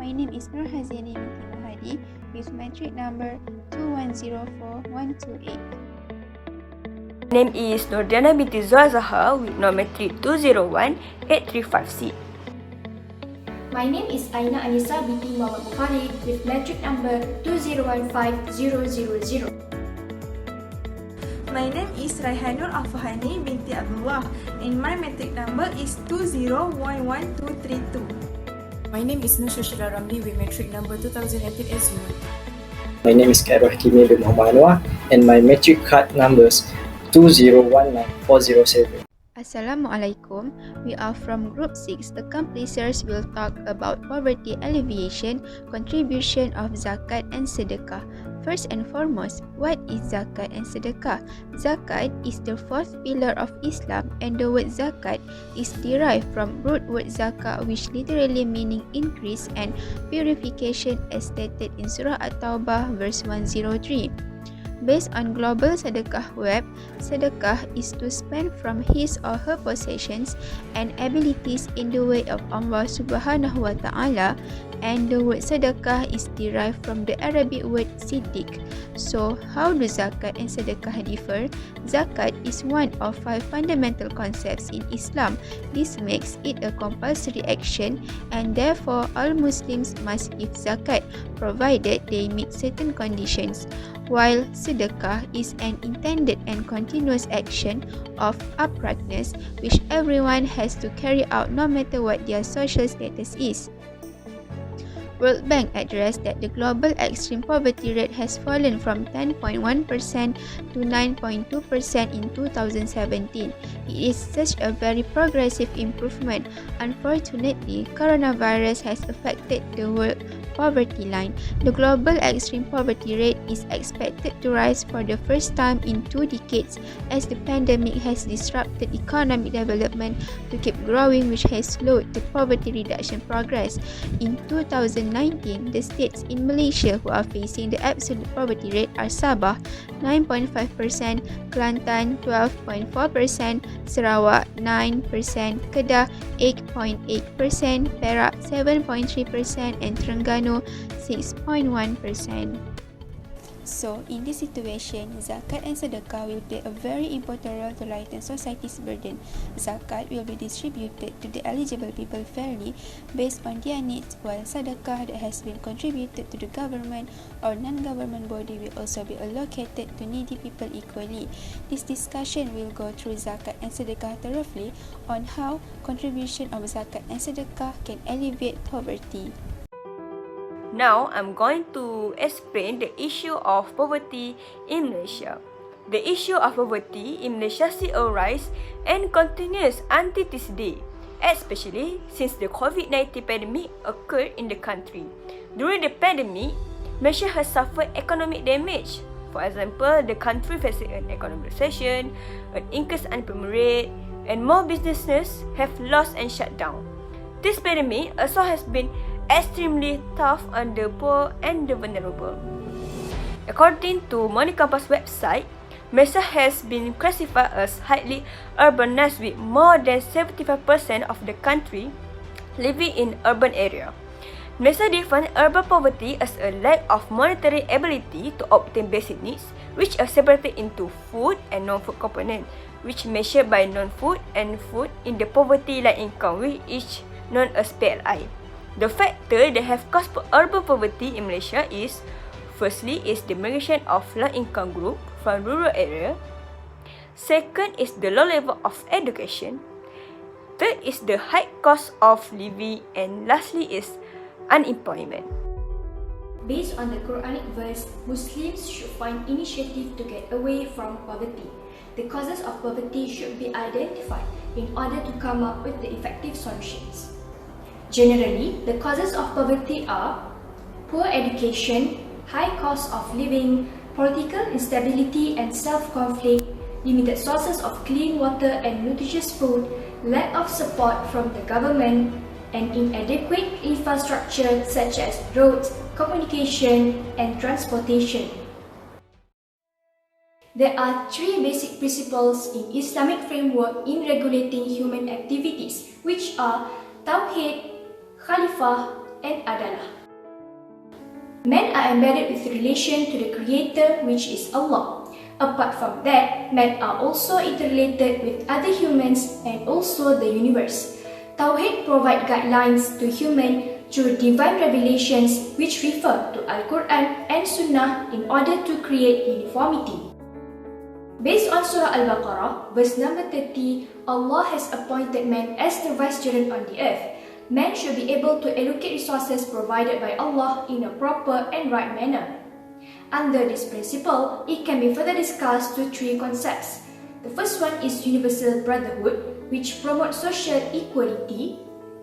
My name is Nur Haziani binti Mahadi with metric number 2104128. My name is Nordiana binti Zuazaha with metric 201-835C. My name is Aina Anissa binti Muhammad Bukhari with metric number 2015000. My name is Raihanur Afahani binti Abdullah and my metric number is 2011232. My name is Nusha Shira Ramli with metric number 2018S0. My name is Khairul Hakimi bin Muhammad Anwar and my metric card numbers 2019407. Assalamualaikum. We are from Group 6. Accomplisseurs will talk about poverty alleviation, contribution of Zakat and Sadaqah. First and foremost, what is Zakat and Sadaqah? Zakat is the fourth pillar of Islam, and the word Zakat is derived from root word Zakah, which literally meaning increase and purification, as stated in Surah At-Taubah verse 103. Based on Global Sadaqah web, Sadaqah is to spend from his or her possessions and abilities in the way of Allah Subhanahu wa Ta'ala, and the word Sadaqah is derived from the Arabic word Siddiq. So, how do Zakat and Sadaqah differ? Zakat is one of 5 fundamental concepts in Islam. This makes it a compulsory action, and therefore all Muslims must give Zakat, provided they meet certain conditions. While Sadaqah is an intended and continuous action of uprightness which everyone has to carry out no matter what their social status is. World Bank addressed that the global extreme poverty rate has fallen from 10.1% to 9.2% in 2017. It is such a very progressive improvement. Unfortunately, coronavirus has affected the world poverty line. The global extreme poverty rate is expected to rise for the first time in 2 decades as the pandemic has disrupted economic development to keep growing, which has slowed the poverty reduction progress. In 2019, the states in Malaysia who are facing the absolute poverty rate are Sabah 9.5%, Kelantan 12.4%, Sarawak 9%, Kedah 8.8%, Perak 7.3%, and Terengganu 6.1%. So, in this situation, Zakat and Sadaqah will play a very important role to lighten society's burden. Zakat will be distributed to the eligible people fairly based on their needs, while Sadaqah that has been contributed to the government or non-government body will also be allocated to needy people equally. This discussion will go through Zakat and Sadaqah thoroughly on how contribution of Zakat and Sadaqah can alleviate poverty. Now, I'm going to explain the issue of poverty in Malaysia. The issue of poverty in Malaysia see a rise and continues until this day, especially since the COVID-19 pandemic occurred in the country. During the pandemic, Malaysia has suffered economic damage. For example, the country faced an economic recession, an increased unemployment rate, and more businesses have lost and shut down. This pandemic also has been extremely tough on the poor and the vulnerable. According to Moneycompass website, Malaysia has been classified as highly urbanized with more than 75% of the country living in urban area. Malaysia defines urban poverty as a lack of monetary ability to obtain basic needs, which are separated into food and non-food component, which measured by non-food and food in the poverty line income, which is known as PLI. The factor that have caused urban poverty in Malaysia is, firstly, is the migration of low-income group from rural area. Second is the low level of education. Third is the high cost of living, and lastly is unemployment. Based on the Quranic verse, Muslims should find initiative to get away from poverty. The causes of poverty should be identified in order to come up with the effective solutions. Generally, the causes of poverty are poor education, high cost of living, political instability and self-conflict, limited sources of clean water and nutritious food, lack of support from the government, and inadequate infrastructure such as roads, communication, and transportation. There are 3 basic principles in Islamic framework in regulating human activities, which are Tawheed, Khalifah, and adalah. Men are embedded with relation to the Creator, which is Allah. Apart from that, men are also interrelated with other humans and also the universe. Tawhid provides guidelines to humans through divine revelations which refer to Al-Quran and Sunnah in order to create uniformity. Based on Surah Al-Baqarah, verse number 30, Allah has appointed man as the vicegerent on the earth. Man should be able to allocate resources provided by Allah in a proper and right manner. Under this principle, it can be further discussed to three concepts. The first one is universal brotherhood, which promotes social equality.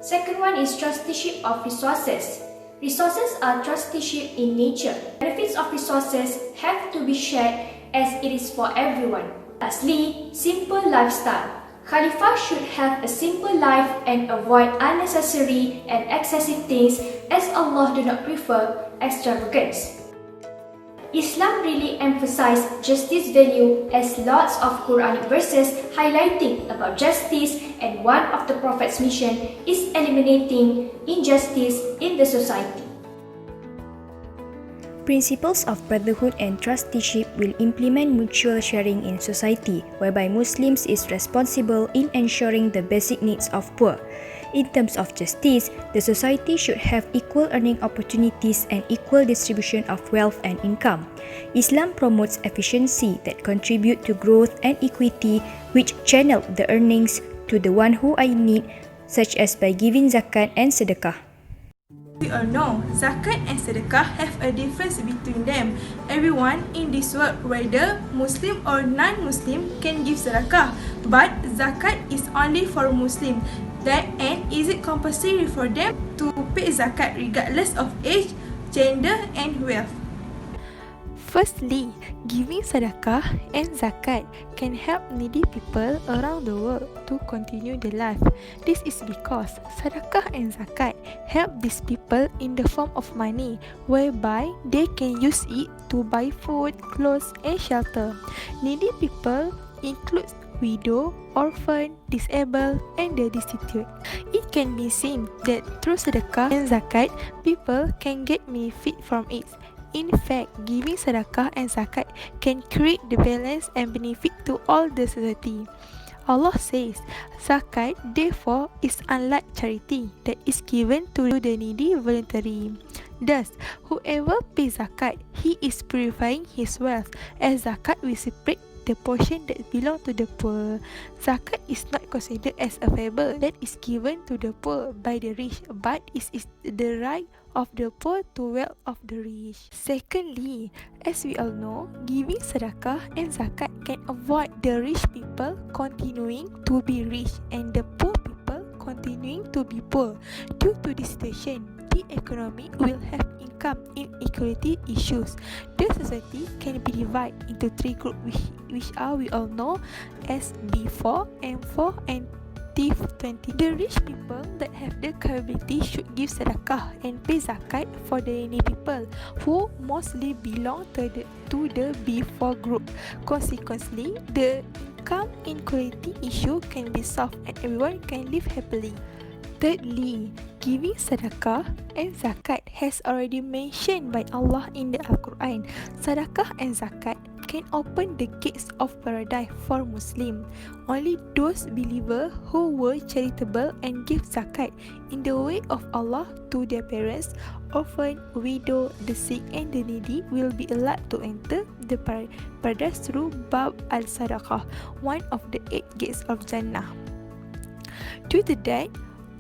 Second one is trusteeship of resources. Resources are trusteeship in nature. Benefits of resources have to be shared as it is for everyone. Lastly, simple lifestyle. Khalifah should have a simple life and avoid unnecessary and excessive things, as Allah do not prefer extravagance. Islam really emphasizes justice value as lots of Quranic verses highlighting about justice, and one of the Prophet's mission is eliminating injustice in the society. Principles of brotherhood and trusteeship will implement mutual sharing in society, whereby Muslims is responsible in ensuring the basic needs of poor. In terms of justice, the society should have equal earning opportunities and equal distribution of wealth and income. Islam promotes efficiency that contribute to growth and equity, which channel the earnings to the one who are in need, such as by giving zakat and sadaqah. We all know zakat and sadaqah have a difference between them. Everyone in this world, whether Muslim or non-Muslim, can give sadaqah, but zakat is only for Muslim. And is it compulsory for them to pay zakat regardless of age, gender and wealth? Firstly, giving sadaqah and zakat can help needy people around the world to continue their life. This is because sadaqah and zakat help these people in the form of money, whereby they can use it to buy food, clothes and shelter. Needy people includes widow, orphan, disabled and the destitute. It can be seen that through sadaqah and zakat, people can get benefit from it. In fact, giving sadaqah and zakat can create the balance and benefit to all the society. Allah says, zakat therefore is unlike charity that is given to the needy voluntarily. Thus, whoever pays zakat, he is purifying his wealth, as zakat will separate the portion that belong to the poor. Zakat is not considered as a favor that is given to the poor by the rich, but it is the right of the poor to wealth of the rich. Secondly, as we all know, giving sadaqah and zakat can avoid the rich people continuing to be rich and the poor people continuing to be poor. Due to this situation, the economy will have income inequality issues. The society can be divided into three groups, which are we all know as B4, M4 and T20. The rich people that have the capability should give sadaqah and pay zakat for the needy people who mostly belong to the B4 group. Consequently, the income inequality issue can be solved and everyone can live happily. Thirdly, giving sadaqah and zakat has already mentioned by Allah in the Al-Quran. Sadaqah and zakat can open the gates of paradise for Muslims. Only those believers who were charitable and give zakat in the way of Allah to their parents, orphan, widow, the sick and the needy will be allowed to enter the paradise through Bab al-Sadaqah, one of the 8 gates of Jannah. Due to that,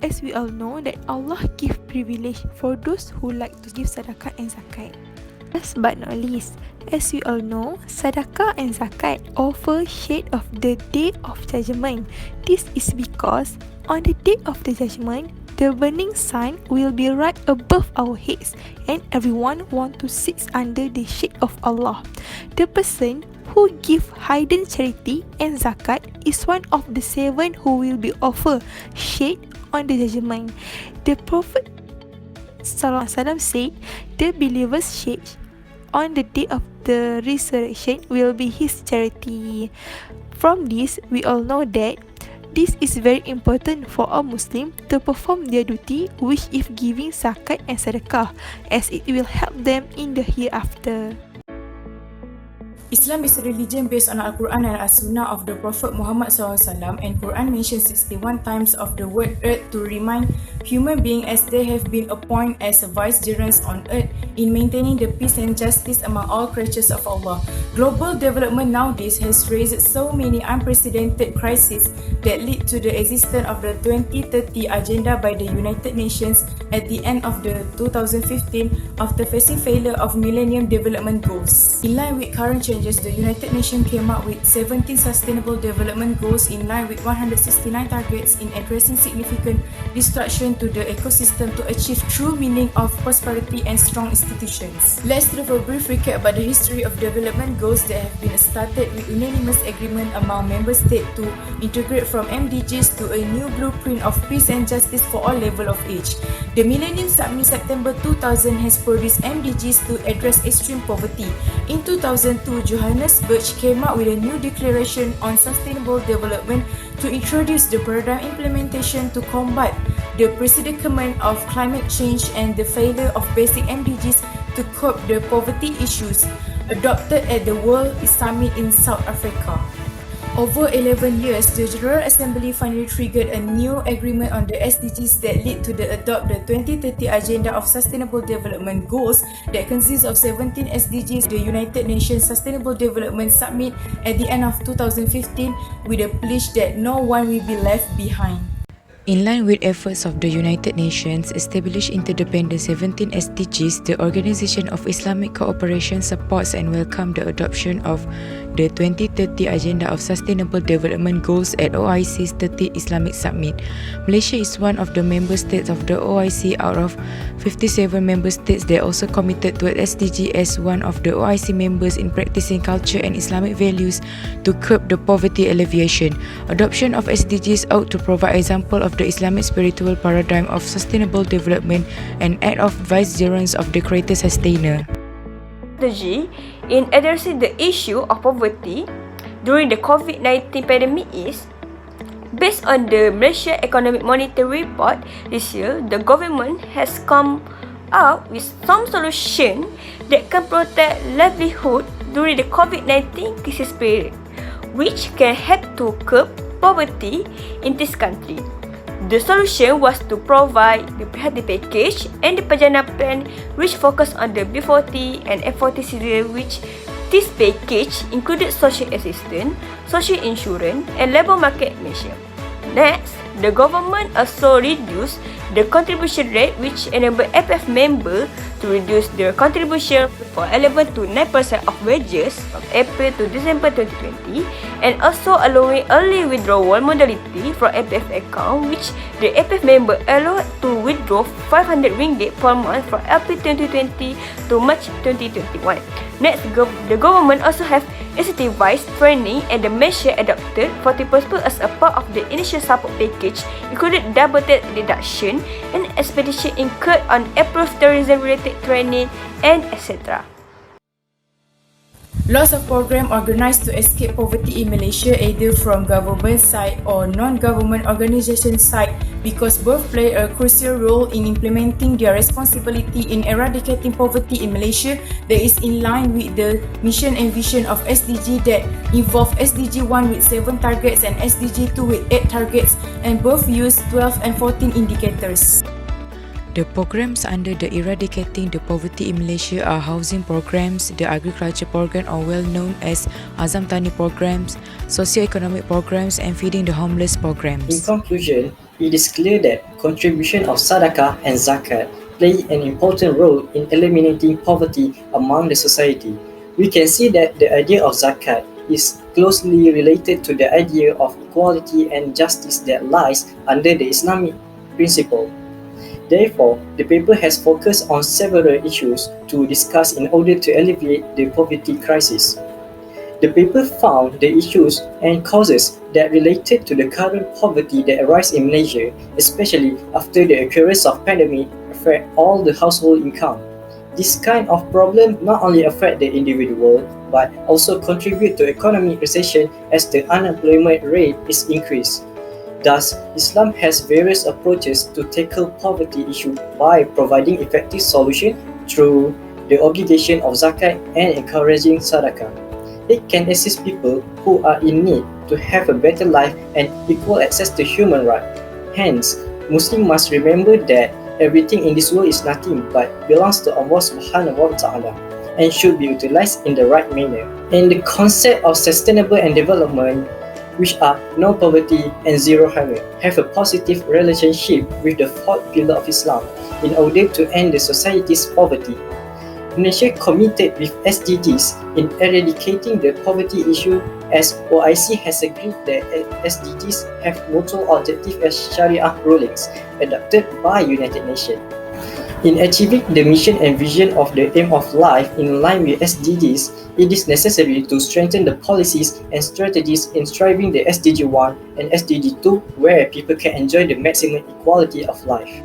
as we all know that Allah give privilege for those who like to give sadaqah and zakat. Last but not least, as we all know, sadaqah and zakat offer shade of the day of judgment. This is because on the day of the judgment, the burning sun will be right above our heads and everyone want to sit under the shade of Allah. The person who give hidden charity and zakat is one of the 7 who will be offered shade on the judgment. The Prophet ﷺ said, the believer's shade on the day of the resurrection will be his charity. From this, we all know that This is very important for all Muslims to perform their duty, which is giving zakat and sadaqah, as it will help them in the hereafter. Islam is a religion based on Al-Quran and As-Sunnah of the Prophet Muhammad SAW, and Quran mentions 61 times of the word earth to remind human beings as they have been appointed as vicegerents on earth in maintaining the peace and justice among all creatures of Allah. Global development nowadays has raised so many unprecedented crises that lead to the existence of the 2030 agenda by the United Nations at the end of the 2015 after facing failure of Millennium Development Goals. In line with current changes, the United Nations came up with 17 Sustainable Development Goals in line with 169 targets in addressing significant destruction to the ecosystem to achieve true meaning of prosperity and strong institutions. Let's do a brief recap about the history of development goals that have been started with unanimous agreement among member states to integrate from MDGs to a new blueprint of peace and justice for all levels of age. The Millennium Summit September 2000 has produced MDGs to address extreme poverty. In 2002, Johannesburg came up with a new declaration on sustainable development to introduce the paradigm implementation to combat the predicament of climate change and the failure of basic MDGs to curb the poverty issues, adopted at the World Summit in South Africa. Over 11 years, the General Assembly finally triggered a new agreement on the SDGs that lead to the adopt the 2030 Agenda of Sustainable Development Goals that consists of 17 SDGs. The United Nations Sustainable Development Summit at the end of 2015 with a pledge that no one will be left behind. In line with efforts of the United Nations, established interdependent 17 SDGs, the Organization of Islamic Cooperation supports and welcomes the adoption of the 2030 Agenda of Sustainable Development Goals at OIC's 30th Islamic Summit. Malaysia is one of the member states of the OIC out of 57 member states that also committed to SDG as one of the OIC members in practicing culture and Islamic values to curb the poverty alleviation. Adoption of SDGs ought to provide example of the Islamic spiritual paradigm of sustainable development and act of vicegerents of the greatest sustainer. Strategy in addressing the issue of poverty during the COVID-19 pandemic is based on the Malaysia Economic Monitoring Report. This year, the government has come up with some solution that can protect livelihood during the COVID-19 crisis period, which can help to curb poverty in this country. The solution was to provide the Poverty package and the Pajana plan, which focused on the B40 and F40 season, which this package included social assistance, social insurance, and labour market measure. Next, the government also reduced the contribution rate, which enabled FF members to reduce their contribution from 11 to 9% of wages from April to December 2020, and also allowing early withdrawal modality from FF account, which the FF member allowed to withdraw 500 ringgit per month from April 2020 to March 2021. Next, the government also have incentivized training, and the measure adopted for people as a part of the initial support package included double tax deduction and expedition incurred on approved tourism-related training and etc. Lots of programs organised to escape poverty in Malaysia either from government side or non-government organisation side, because both play a crucial role in implementing their responsibility in eradicating poverty in Malaysia that is in line with the mission and vision of SDG that involve SDG 1 with 7 targets and SDG 2 with 8 targets, and both use 12 and 14 indicators. The programs under the Eradicating the Poverty in Malaysia are housing programs, the agriculture program or well known as Azam Tani programs, socio-economic programs and feeding the homeless programs. In conclusion, it is clear that contribution of sadaqah and zakat play an important role in eliminating poverty among the society. We can see that the idea of zakat is closely related to the idea of equality and justice that lies under the Islamic principle. Therefore, the paper has focused on several issues to discuss in order to alleviate the poverty crisis. The paper found the issues and causes that related to the current poverty that arise in Malaysia, especially after the occurrence of pandemic, affect all the household income. This kind of problem not only affect the individual, but also contribute to economic recession as the unemployment rate is increased. Thus, Islam has various approaches to tackle poverty issue by providing effective solution through the obligation of zakat and encouraging sadaqah. It can assist people who are in need to have a better life and equal access to human rights. Hence, Muslims must remember that everything in this world is nothing but belongs to Allah Subhanahu wa Ta'ala and should be utilized in the right manner. And the concept of sustainable and development, which are no poverty and zero hunger, have a positive relationship with the fourth pillar of Islam in order to end the society's poverty. Indonesia committed with SDGs in eradicating the poverty issue, as OIC has agreed that SDGs have multiple objectives as Sharia rulings adopted by United Nations. In achieving the mission and vision of the aim of life in line with SDGs, it is necessary to strengthen the policies and strategies in striving the SDG 1 and SDG 2, where people can enjoy the maximum equality of life.